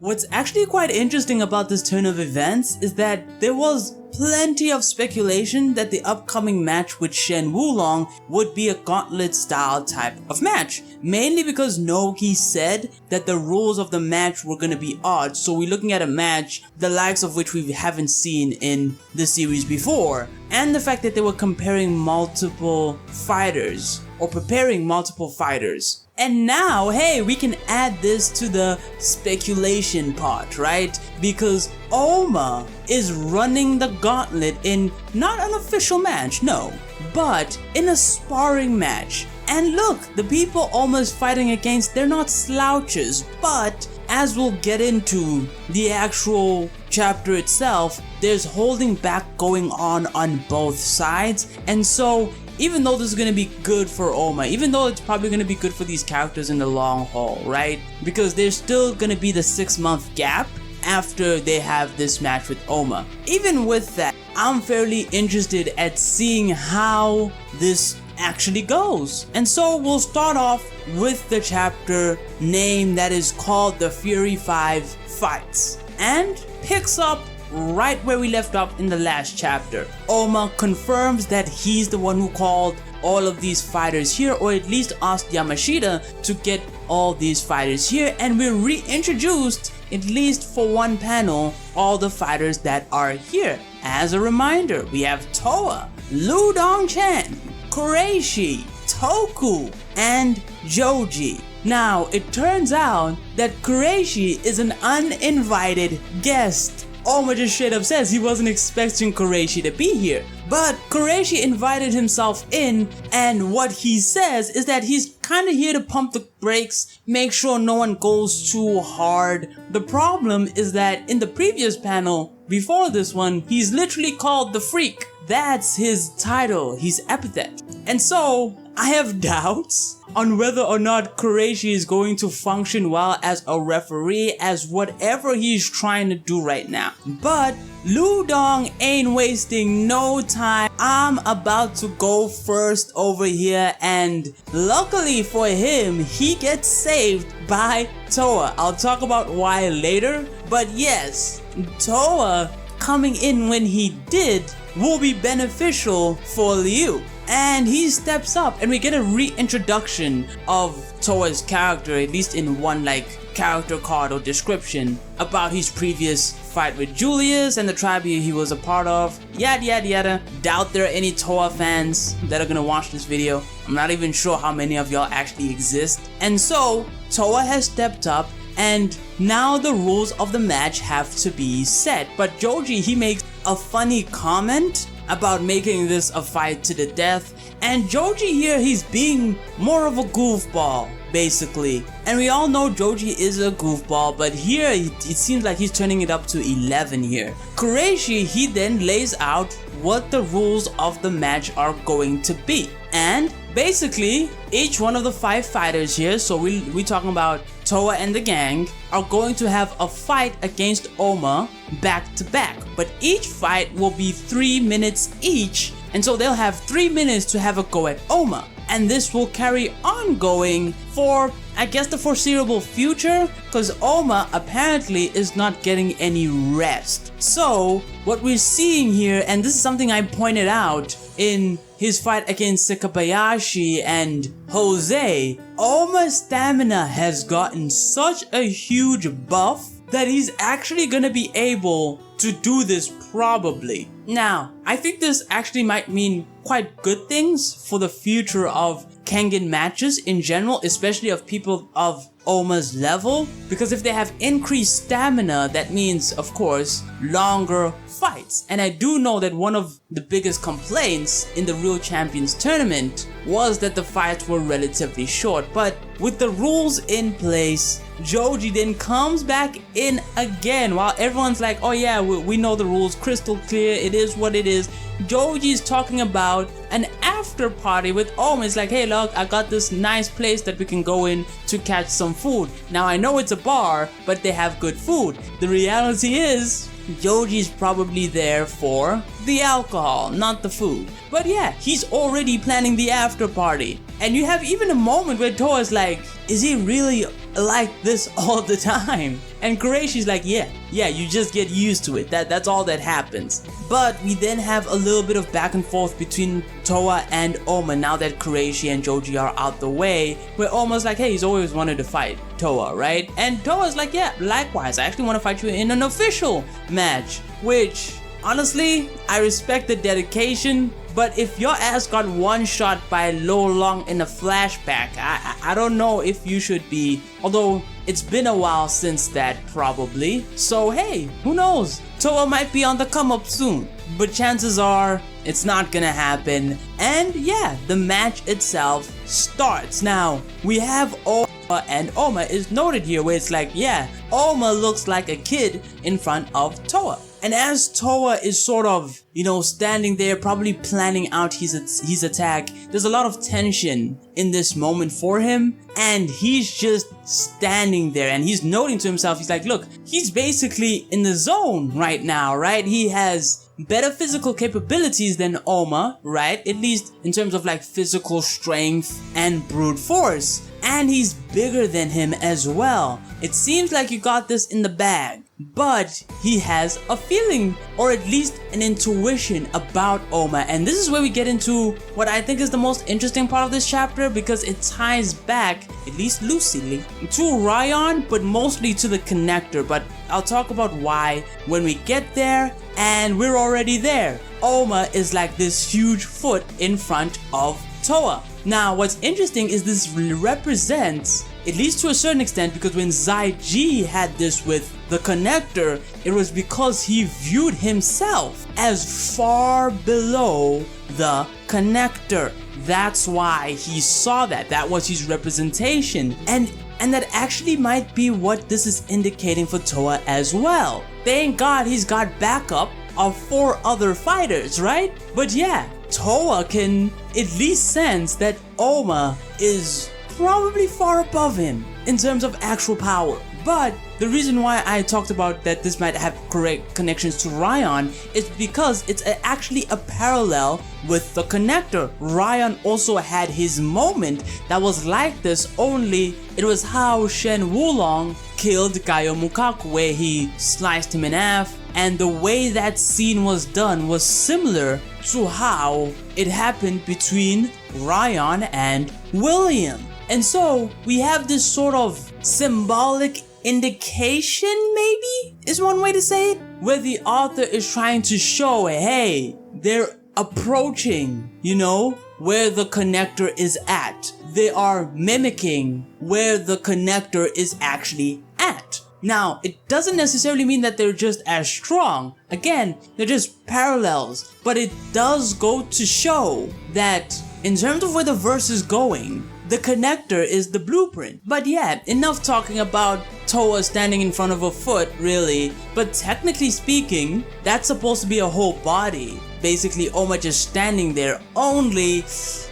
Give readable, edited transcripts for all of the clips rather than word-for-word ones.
What's actually quite interesting about this turn of events is that there was plenty of speculation that the upcoming match with Shen Wulong would be a Gauntlet style type of match, mainly because Nogi said that the rules of the match were going to be odd, so we're looking at a match the likes of which we haven't seen in the series before, and the fact that they were comparing multiple fighters or preparing multiple fighters. And now, hey, we can add this to the speculation part, right? Because Ohma is running the Gauntlet in not an official match, no, but in a sparring match. And look, the people Ohma is fighting against, they're not slouches, but as we'll get into the actual chapter itself, there's holding back going on both sides. And so even though this is going to be good for Ohma, even though it's probably going to be good for these characters in the long haul, right? Because there's still going to be the 6-month gap after they have this match with Ohma. Even with that, I'm fairly interested at seeing how this actually goes. And so we'll start off with the chapter name that is called The Fury 5 Fights, and picks up right where we left off in the last chapter. Ohma confirms that he's the one who called all of these fighters here, or at least asked Yamashita to get all these fighters here, and we're reintroduced, at least for one panel, all the fighters that are here. As a reminder, we have Toa, Lu Dongchen, Keirshi, Toku, and Joji. Now, it turns out that Keirshi is an uninvited guest. Ohma just straight up says he wasn't expecting Keirshi to be here. But Keirshi invited himself in, and what he says is that he's kind of here to pump the brakes, make sure no one goes too hard. The problem is that in the previous panel, before this one, he's literally called the Freak. That's his title, his epithet. And so, I have doubts on whether or not Keirshi is going to function well as a referee, as whatever he's trying to do right now. But Lu Dong ain't wasting no time. I'm about to go first over here, and luckily for him, he gets saved by Toa. I'll talk about why later, but yes, Toa coming in when he did will be beneficial for Liu. And he steps up, and we get a reintroduction of Toa's character, at least in one character card or description about his previous fight with Julius and the tribe he was a part of, yada yada yada. Doubt there are any Toa fans that are gonna watch this video. I'm not even sure how many of y'all actually exist. And so Toa has stepped up, and now the rules of the match have to be set. But Joji, he makes a funny comment about making this a fight to the death, and Joji here, he's being more of a goofball, basically. And we all know Joji is a goofball, but here it seems like he's turning it up to 11 here. Keirshi, he then lays out what the rules of the match are going to be. And basically, each one of the 5 fighters here, so we talking about Toa and the gang, are going to have a fight against Ohma back to back. But each fight will be 3 minutes each, and so they'll have 3 minutes to have a go at Ohma. And this will carry on going for, I guess, the foreseeable future, because Ohma apparently is not getting any rest. So what we're seeing here, and this is something I pointed out in his fight against Sakabayashi and Jose, Ohma's stamina has gotten such a huge buff that he's actually gonna be able to do this probably. Now, I think this actually might mean quite good things for the future of Kengan matches in general, especially of people of Ohma's level, because if they have increased stamina, that means, of course, longer fights. And I do know that one of the biggest complaints in the Real Champions tournament was that the fights were relatively short, but with the rules in place, Joji then comes back in again while everyone's like, oh yeah, we know the rules crystal clear, it is what it is. Joji's talking about an after party with Ohma. It's like, hey look, I got this nice place that we can go in to catch some food. Now I know it's a bar, but they have good food. The reality is, Joji's probably there for the alcohol, not the food. But yeah, he's already planning the after party. And you have even a moment where Toa's like, is he really like this all the time? And Keirsh's like, yeah, you just get used to it. That's all that happens. But we then have a little bit of back and forth between Toa and Ohma now that Keirshi and Joji are out the way, where Ohma's like, hey, he's always wanted to fight Toa, right? And Toa's like, yeah, likewise, I actually want to fight you in an official match, which honestly, I respect the dedication, but if your ass got one shot by Lo Long in a flashback, I don't know if you should be, although it's been a while since that probably, so hey, who knows, Toa might be on the come up soon, but chances are it's not gonna happen. And yeah, the match itself starts. Now, we have Ohma, and Ohma is noted here where it's like, yeah, Ohma looks like a kid in front of Toa. And as Toa is sort of, standing there, probably planning out his attack, there's a lot of tension in this moment for him, and he's just standing there, and he's noting to himself, he's like, look, he's basically in the zone right now, right? He has better physical capabilities than Ohma, right? At least in terms of like physical strength and brute force. And he's bigger than him as well. It seems like you got this in the bag. But he has a feeling, or at least an intuition about Ohma. And this is where we get into what I think is the most interesting part of this chapter, because it ties back, at least loosely, to Ryan, but mostly to the connector. But I'll talk about why when we get there, and we're already there. Ohma is like this huge foot in front of Toa. Now, what's interesting is this represents, at least to a certain extent, because when Zaiji had this with the connector, it was because he viewed himself as far below the connector. That's why he saw that. That was his representation. And that actually might be what this is indicating for Toa as well. Thank God he's got backup of 4 other fighters, right? But yeah, Toa can at least sense that Ohma is probably far above him in terms of actual power. But the reason why I talked about that this might have correct connections to Ryan is because it's actually a parallel with the connector. Ryan also had his moment that was like this, only it was how Shen Wulong killed Gaio Mukaku, where he sliced him in half, and the way that scene was done was similar to how it happened between Ryan and William. And so we have this sort of symbolic indication, maybe is one way to say it, where the author is trying to show, hey, they're approaching, where the connector is at. They are mimicking where the connector is actually at. Now, it doesn't necessarily mean that they're just as strong. Again, they're just parallels. But it does go to show that in terms of where the verse is going, the connector is the blueprint. But yeah, enough talking about Toa standing in front of a foot, really. But technically speaking, that's supposed to be a whole body. Basically, Ohma just standing there, only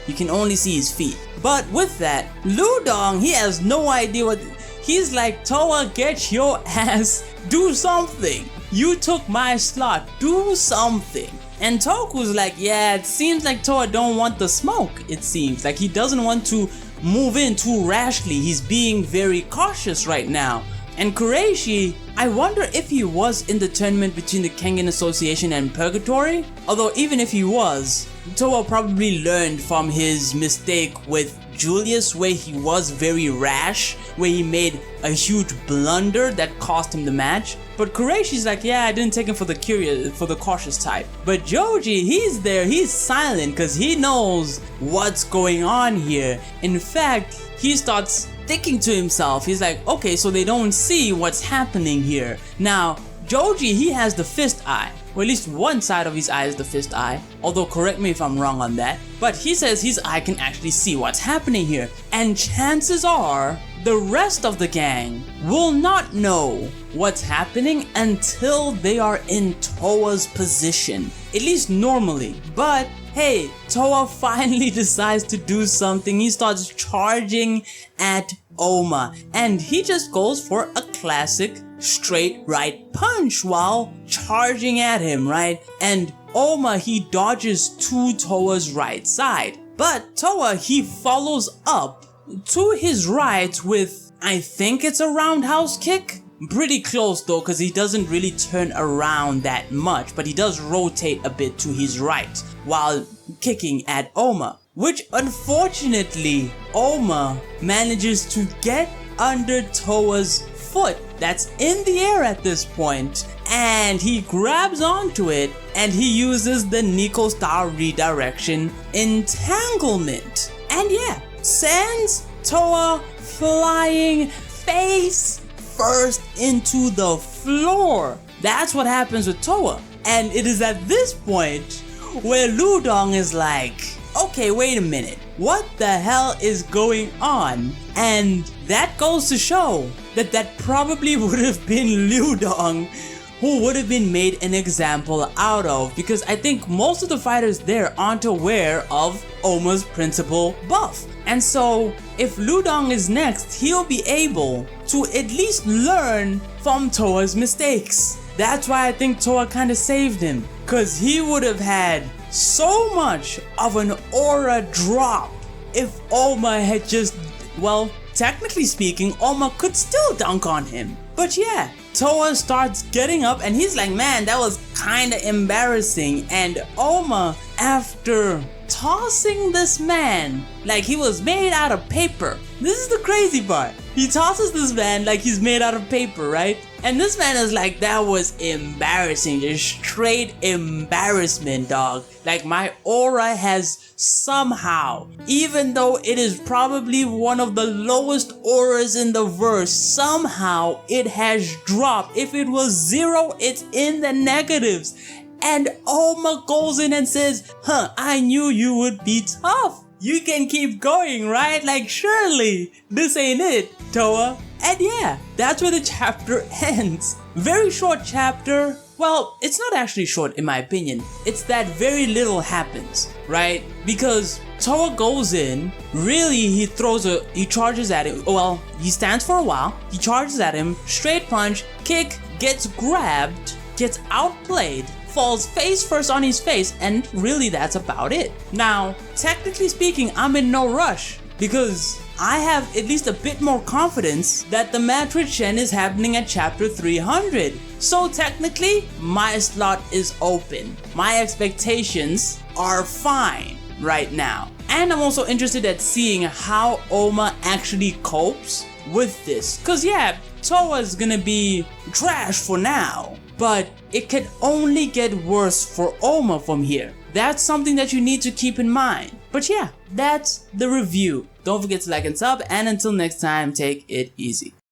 you can only see his feet. But with that, Ludong, he has no idea what... He's like, Toa, get your ass, do something. You took my slot, do something. And Toku's like, yeah, it seems like Toa don't want the smoke, it seems. Like he doesn't want to move in too rashly. He's being very cautious right now. And Keirshi, I wonder if he was in the tournament between the Kengan Association and Purgatory? Although even if he was, Toa probably learned from his mistake with Julius, where he was very rash, where he made a huge blunder that cost him the match. But Keirshi's like, yeah, I didn't take him for the cautious type. But Joji, he's there, he's silent because he knows what's going on here. In fact, he starts thinking to himself, he's like, okay, so they don't see what's happening here. Now, Joji, he has the fist eye. Or at least one side of his eye is the fist eye. Although, correct me if I'm wrong on that. But he says his eye can actually see what's happening here. And chances are, the rest of the gang will not know what's happening until they are in Toa's position. At least normally. But hey, Toa finally decides to do something. He starts charging at Ohma. And he just goes for a classic straight right punch while charging at him, right? And Ohma, he dodges to Toa's right side. But Toa, he follows up to his right with, I think it's a roundhouse kick? Pretty close though, because he doesn't really turn around that much, but he does rotate a bit to his right while kicking at Ohma, which unfortunately Ohma manages to get under Toa's foot that's in the air at this point, and he grabs onto it and he uses the Nico style redirection entanglement, and yeah, sends Toa flying face first into the floor. That's what happens with Toa, and it is at this point where Ludong is like, okay, wait a minute, what the hell is going on? And that goes to show that that probably would have been Ludong who would have been made an example out of, because I think most of the fighters there aren't aware of Ohma's principal buff. And so if Ludong is next, he'll be able to at least learn from Toa's mistakes. That's why I think Toa kind of saved him, because he would have had so much of an aura drop if Ohma had just, well, technically speaking, Ohma could still dunk on him. But yeah, Toa starts getting up and he's like, man, that was kinda embarrassing. And Ohma, after tossing this man like he was made out of paper, this is the crazy part, he tosses this man like he's made out of paper, right? And this man is like, that was embarrassing, just straight embarrassment, dog. Like, my aura has somehow, even though it is probably one of the lowest auras in the verse, somehow it has dropped. If it was 0, it's in the negatives. And Ohma goes in and says, I knew you would be tough. You can keep going, right? Like, surely this ain't it, Toa. And yeah, that's where the chapter ends. Very short chapter. Well, it's not actually short in my opinion. It's that very little happens, right? Because Toa goes in, really he charges at him. Well, he stands for a while, he charges at him, straight punch, kick, gets grabbed, gets outplayed, falls face first on his face, and really that's about it. Now, technically speaking, I'm in no rush because I have at least a bit more confidence that the match with Shen is happening at chapter 300. So technically, my slot is open. My expectations are fine right now. And I'm also interested at seeing how Ohma actually copes with this. Cause yeah, Toa's gonna be trash for now, but it can only get worse for Ohma from here. That's something that you need to keep in mind. But yeah, that's the review. Don't forget to like and sub, and until next time, take it easy.